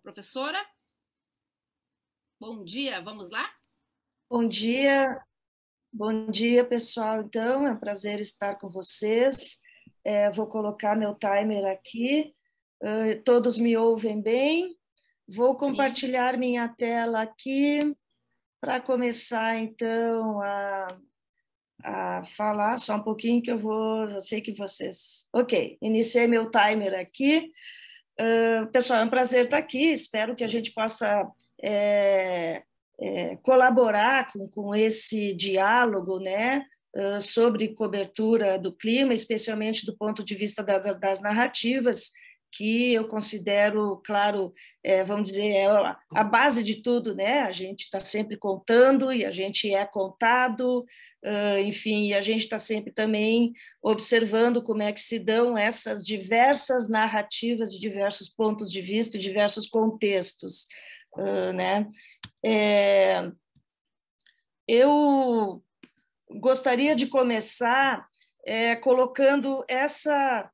Professora, bom dia, vamos lá? Bom dia, pessoal. Então, é um prazer estar com vocês. Vou colocar meu timer aqui. Todos me ouvem bem? Vou Sim. compartilhar minha tela aqui para começar, então, a falar. Só um pouquinho que eu sei que vocês... Ok, iniciei meu timer aqui. Pessoal, é um prazer estar aqui. Espero que a gente possa colaborar com esse diálogo, né, sobre cobertura do clima, especialmente do ponto de vista das narrativas, que eu considero, claro, vamos dizer, é a base de tudo, né? A gente está sempre contando e a gente é contado, enfim, e a gente está sempre também observando como é que se dão essas diversas narrativas de diversos pontos de vista e diversos contextos, né? Eu gostaria de começar colocando essa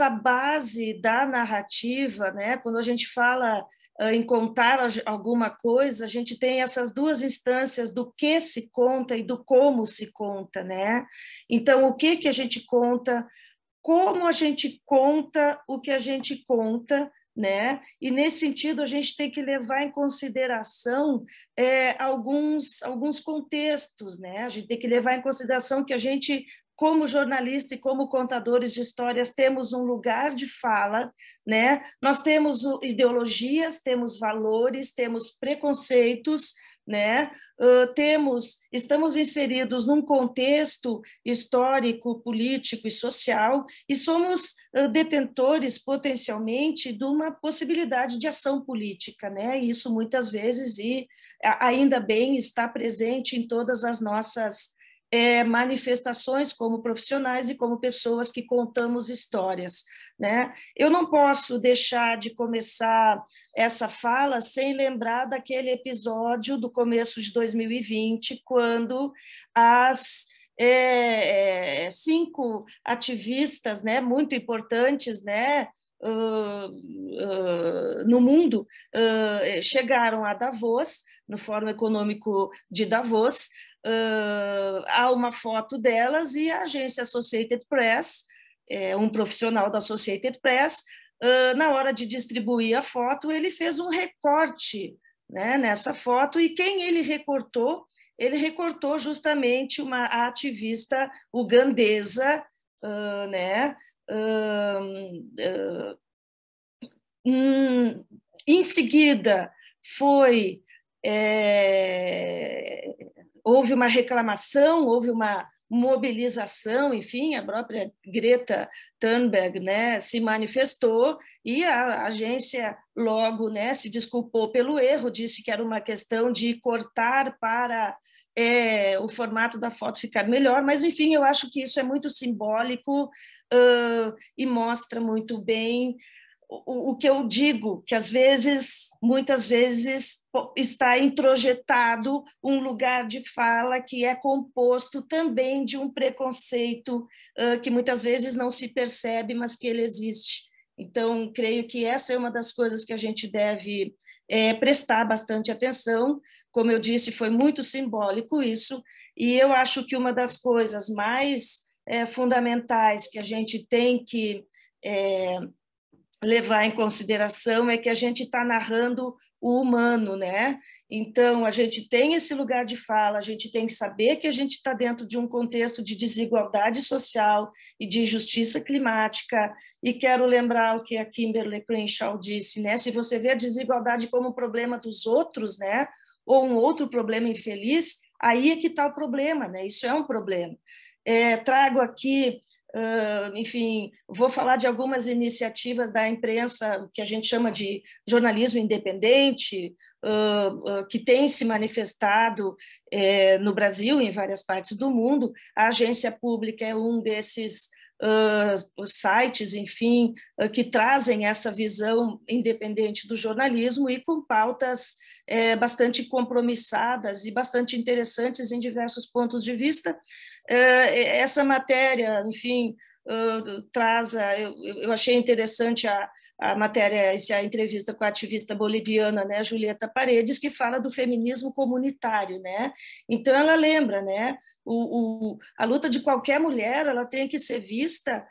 base da narrativa, né? Quando a gente fala em contar alguma coisa, a gente tem essas duas instâncias do que se conta e do como se conta, né? Então, o que a gente conta, como a gente conta o que a gente conta, né? E nesse sentido a gente tem que levar em consideração alguns contextos, né? A gente tem que levar em consideração que a gente, como jornalista e como contadores de histórias, temos um lugar de fala, né? Nós temos ideologias, temos valores, temos preconceitos, né? Estamos inseridos num contexto histórico, político e social e somos detentores potencialmente de uma possibilidade de ação política, né? E isso muitas vezes e ainda bem está presente em todas as nossas manifestações como profissionais e como pessoas que contamos histórias, né? Eu não posso deixar de começar essa fala sem lembrar daquele episódio do começo de 2020, quando as 5 ativistas, né, muito importantes, né, no mundo, chegaram a Davos, no Fórum Econômico de Davos. Há uma foto delas e a agência Associated Press, um profissional da Associated Press, na hora de distribuir a foto, ele fez um recorte, né, nessa foto, e quem ele recortou? Ele recortou justamente uma ativista ugandesa, né? Em seguida, houve uma reclamação, houve uma mobilização, enfim, a própria Greta Thunberg, né, se manifestou e a agência logo, né, se desculpou pelo erro, disse que era uma questão de cortar para o formato da foto ficar melhor, mas, enfim, eu acho que isso é muito simbólico e mostra muito bem o que eu digo, que às vezes, muitas vezes, está introjetado um lugar de fala que é composto também de um preconceito que muitas vezes não se percebe, mas que ele existe. Então, creio que essa é uma das coisas que a gente deve prestar bastante atenção. Como eu disse, foi muito simbólico isso, e eu acho que uma das coisas mais fundamentais que a gente tem que levar em consideração é que a gente está narrando o humano, né? Então, a gente tem esse lugar de fala, a gente tem que saber que a gente está dentro de um contexto de desigualdade social e de injustiça climática, e quero lembrar o que a Kimberly Crenshaw disse, né? Se você vê a desigualdade como um problema dos outros, né? Ou um outro problema infeliz, aí é que está o problema, né? Isso é um problema. Trago aqui enfim, vou falar de algumas iniciativas da imprensa, que a gente chama de jornalismo independente, que tem se manifestado no Brasil e em várias partes do mundo. A agência pública é um desses os sites, enfim, que trazem essa visão independente do jornalismo e com pautas bastante compromissadas e bastante interessantes em diversos pontos de vista. Essa matéria, enfim, eu achei interessante a matéria, a entrevista com a ativista boliviana, né, Julieta Paredes, que fala do feminismo comunitário, né? Então ela lembra, né, a luta de qualquer mulher, ela tem que ser vista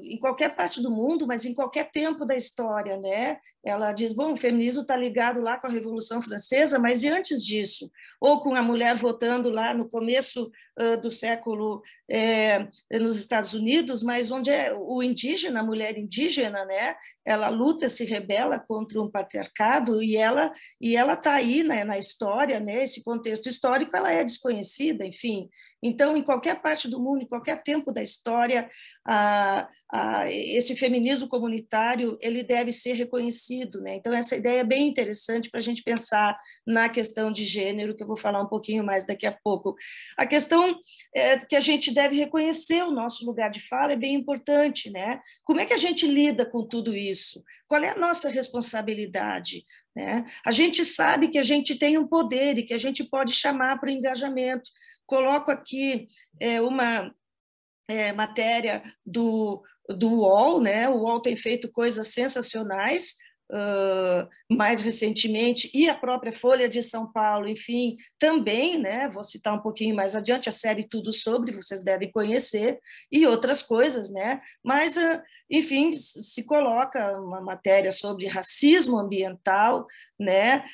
em qualquer parte do mundo, mas em qualquer tempo da história, né? Ela diz, bom, o feminismo está ligado lá com a Revolução Francesa, mas e antes disso? Ou com a mulher votando lá no começo do século nos Estados Unidos, mas onde é o indígena, a mulher indígena, né? Ela luta, se rebela contra um patriarcado e ela está aí, né, na história, né? Esse contexto histórico ela é desconhecida, enfim. Então, em qualquer parte do mundo, em qualquer tempo da história, esse feminismo comunitário ele deve ser reconhecido, né? Então, essa ideia é bem interessante para a gente pensar na questão de gênero, que eu vou falar um pouquinho mais daqui a pouco. A questão que a gente deve reconhecer o nosso lugar de fala é bem importante, né? Como é que a gente lida com tudo isso? Qual é a nossa responsabilidade? Né? A gente sabe que a gente tem um poder e que a gente pode chamar para o engajamento. Coloco aqui uma matéria do UOL, né? O UOL tem feito coisas sensacionais, mais recentemente, e a própria Folha de São Paulo, enfim, também, né? Vou citar um pouquinho mais adiante, a série Tudo Sobre, vocês devem conhecer, e outras coisas, né? Mas, enfim, se coloca uma matéria sobre racismo ambiental, né?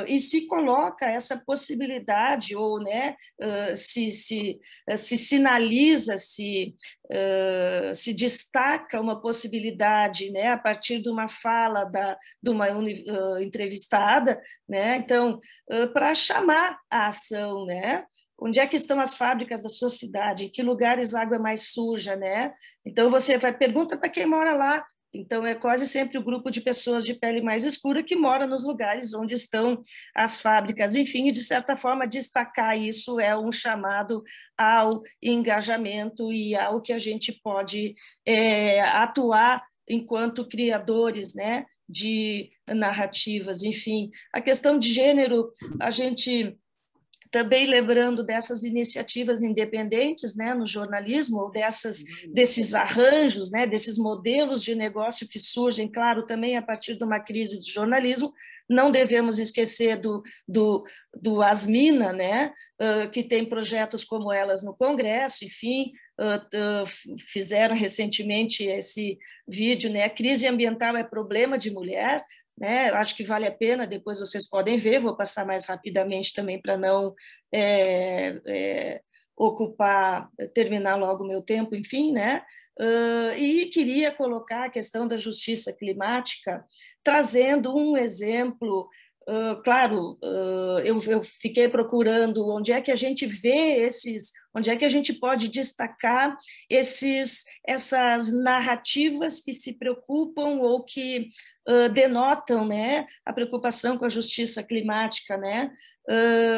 E se coloca essa possibilidade, ou né, se sinaliza, se destaca uma possibilidade, né, a partir de uma fala de uma entrevistada, né, então, para chamar a ação, né, onde é que estão as fábricas da sua cidade, em que lugares a água é mais suja, né, então você pergunta para quem mora lá. Então, é quase sempre o grupo de pessoas de pele mais escura que mora nos lugares onde estão as fábricas. Enfim, e de certa forma, destacar isso é um chamado ao engajamento e ao que a gente pode atuar enquanto criadores, né, de narrativas. Enfim, a questão de gênero, a gente também lembrando dessas iniciativas independentes, né, no jornalismo, ou desses arranjos, né, desses modelos de negócio que surgem, claro, também a partir de uma crise do jornalismo. Não devemos esquecer do Asmina, né, que tem projetos como Elas no Congresso, enfim, fizeram recentemente esse vídeo, né, Crise Ambiental é Problema de Mulher, né? Acho que vale a pena, depois vocês podem ver, vou passar mais rapidamente também para não terminar logo o meu tempo, enfim, né? E queria colocar a questão da justiça climática, trazendo um exemplo. Claro, eu fiquei procurando onde é que a gente vê onde é que a gente pode destacar essas narrativas que se preocupam ou que denotam, né, a preocupação com a justiça climática, né?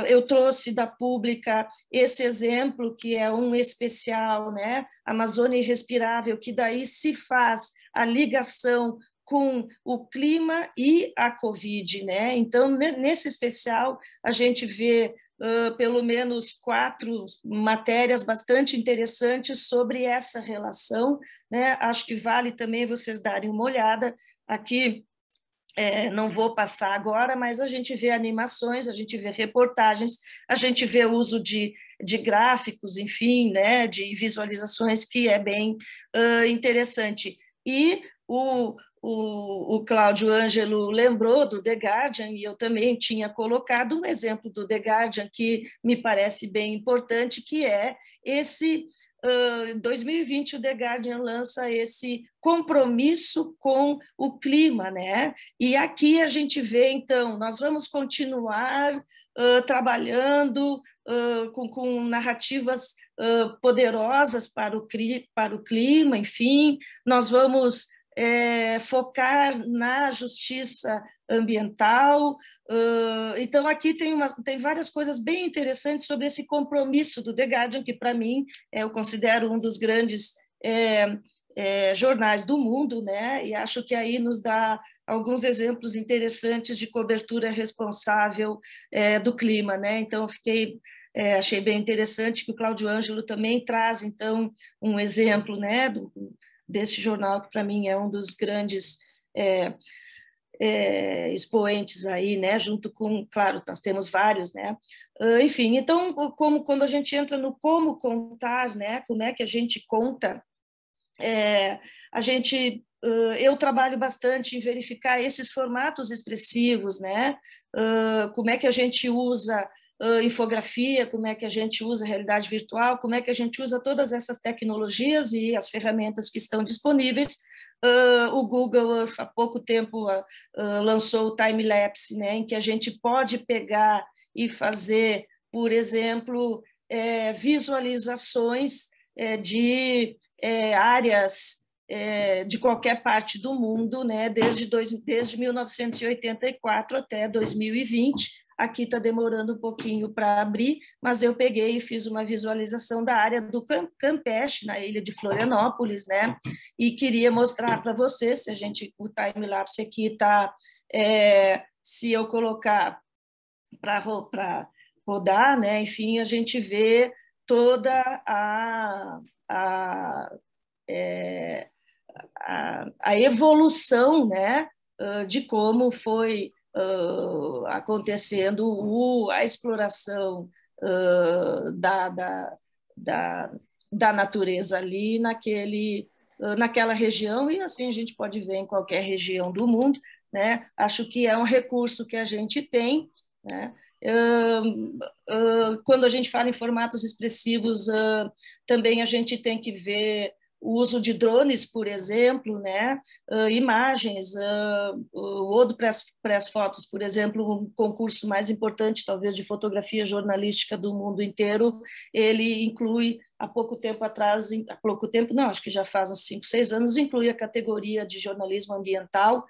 Eu trouxe da Pública esse exemplo que é um especial, né, Amazônia Irrespirável, que daí se faz a ligação com o clima e a Covid, né? Então, nesse especial, a gente vê pelo menos 4 matérias bastante interessantes sobre essa relação, né? Acho que vale também vocês darem uma olhada. Aqui, não vou passar agora, mas a gente vê animações, a gente vê reportagens, a gente vê o uso de gráficos, enfim, né? De visualizações, que é bem interessante. E o Cláudio Ângelo lembrou do The Guardian, e eu também tinha colocado um exemplo do The Guardian que me parece bem importante, que é esse... Em 2020, o The Guardian lança esse compromisso com o clima, né? E aqui a gente vê, então, nós vamos continuar trabalhando com narrativas poderosas para o clima, enfim, nós vamos focar na justiça ambiental. Então, aqui tem várias coisas bem interessantes sobre esse compromisso do The Guardian, que, para mim, eu considero um dos grandes jornais do mundo, né? E acho que aí nos dá alguns exemplos interessantes de cobertura responsável do clima, né? Então, achei bem interessante que o Cláudio Ângelo também traz, então, um exemplo, né, desse jornal, que para mim é um dos grandes expoentes aí, né, junto com, claro, nós temos vários, né, enfim, então, como quando a gente entra no como contar, né, como é que a gente conta, a gente, eu trabalho bastante em verificar esses formatos expressivos, né, como é que a gente usa infografia, como é que a gente usa realidade virtual, como é que a gente usa todas essas tecnologias e as ferramentas que estão disponíveis. O Google Earth, há pouco tempo, lançou o time-lapse, né, em que a gente pode pegar e fazer, por exemplo, visualizações de áreas de qualquer parte do mundo, né, desde 1984 até 2020. Aqui está demorando um pouquinho para abrir, mas eu peguei e fiz uma visualização da área do Campeche, na ilha de Florianópolis, né? E queria mostrar para vocês, se a gente, o time-lapse aqui está, se eu colocar para rodar, né? Enfim, a gente vê toda a evolução, né? De como foi acontecendo a exploração da natureza ali naquela região, e assim a gente pode ver em qualquer região do mundo, né? Acho que é um recurso que a gente tem, né? Quando a gente fala em formatos expressivos, também a gente tem que ver o uso de drones, por exemplo, né? Imagens, o Odo Press Photos, por exemplo, um concurso mais importante, talvez, de fotografia jornalística do mundo inteiro, ele inclui, há pouco tempo atrás, há pouco tempo, não, acho que já faz uns 5, 6 anos, inclui a categoria de jornalismo ambiental.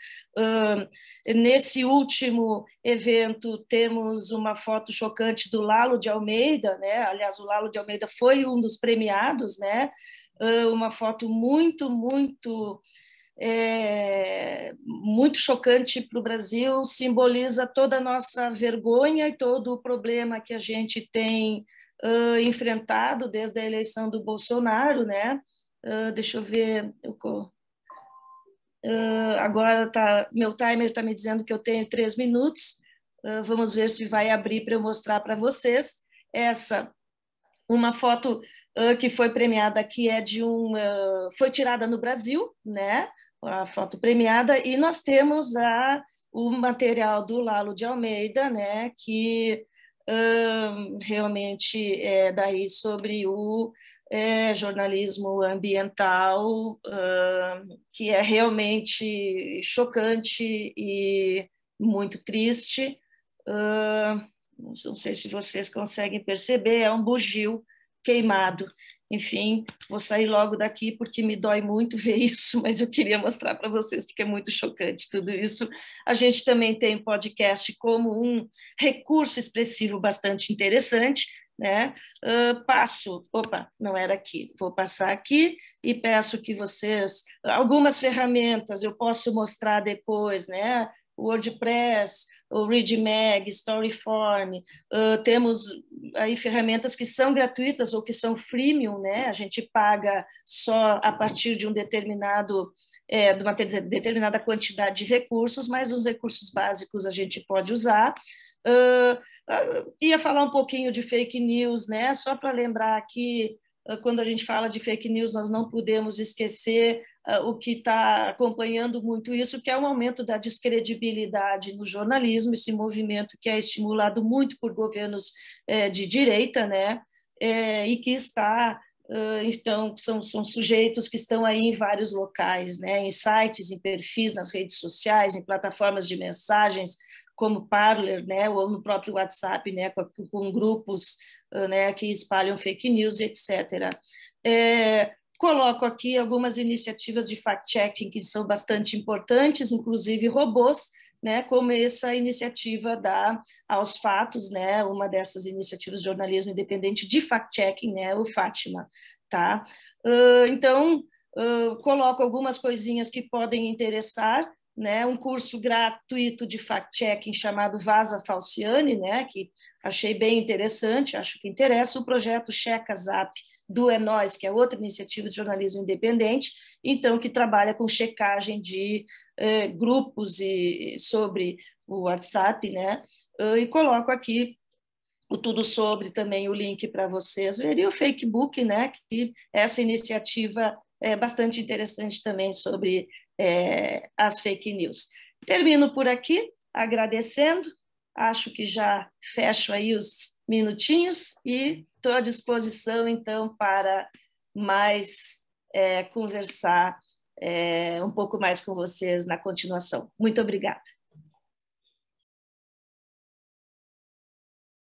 Nesse último evento, temos uma foto chocante do Lalo de Almeida, né? Aliás, o Lalo de Almeida foi um dos premiados, né? Uma foto muito chocante para o Brasil, simboliza toda a nossa vergonha e todo o problema que a gente tem enfrentado desde a eleição do Bolsonaro, né? Deixa eu ver, agora meu timer está me dizendo que eu tenho 3 minutos, vamos ver se vai abrir para eu mostrar para vocês. Uma foto que foi premiada aqui foi tirada no Brasil, né? A foto premiada, e nós temos o material do Lalo de Almeida, né? Que realmente é daí sobre o jornalismo ambiental, que é realmente chocante e muito triste. Não sei se vocês conseguem perceber, é um bugio queimado. Enfim, vou sair logo daqui porque me dói muito ver isso, mas eu queria mostrar para vocês porque é muito chocante tudo isso. A gente também tem podcast como um recurso expressivo bastante interessante, né? Não era aqui, vou passar aqui e peço que vocês, algumas ferramentas eu posso mostrar depois, né? WordPress, o ReadMag, Storyform, temos aí ferramentas que são gratuitas ou que são freemium, né? A gente paga só a partir de de uma determinada quantidade de recursos, mas os recursos básicos a gente pode usar. Ia falar um pouquinho de fake news, né? Só para lembrar que quando a gente fala de fake news, nós não podemos esquecer o que está acompanhando muito isso, que é o aumento da descredibilidade no jornalismo, esse movimento que é estimulado muito por governos de direita, né? E que está, então, são sujeitos que estão aí em vários locais, né? Em sites, em perfis, nas redes sociais, em plataformas de mensagens, como Parler, né? Ou no próprio WhatsApp, né? Com grupos, né? Que espalham fake news, etc. Coloco aqui algumas iniciativas de fact-checking que são bastante importantes, inclusive robôs, né, como essa iniciativa da Aos Fatos, né, uma dessas iniciativas de jornalismo independente de fact-checking, né, o Fátima. Tá? Então, coloco algumas coisinhas que podem interessar, né, um curso gratuito de fact-checking chamado Vaza Falciani, né, que achei bem interessante, acho que interessa, o projeto Checa Zap, do É Nós, que é outra iniciativa de jornalismo independente, então que trabalha com checagem de grupos sobre o WhatsApp, né? E coloco aqui o Tudo Sobre também, o link para vocês verem, e o Facebook, né? Que essa iniciativa é bastante interessante também sobre as fake news. Termino por aqui, agradecendo, acho que já fecho aí os minutinhos e estou à disposição, então, para mais conversar um pouco mais com vocês na continuação. Muito obrigada.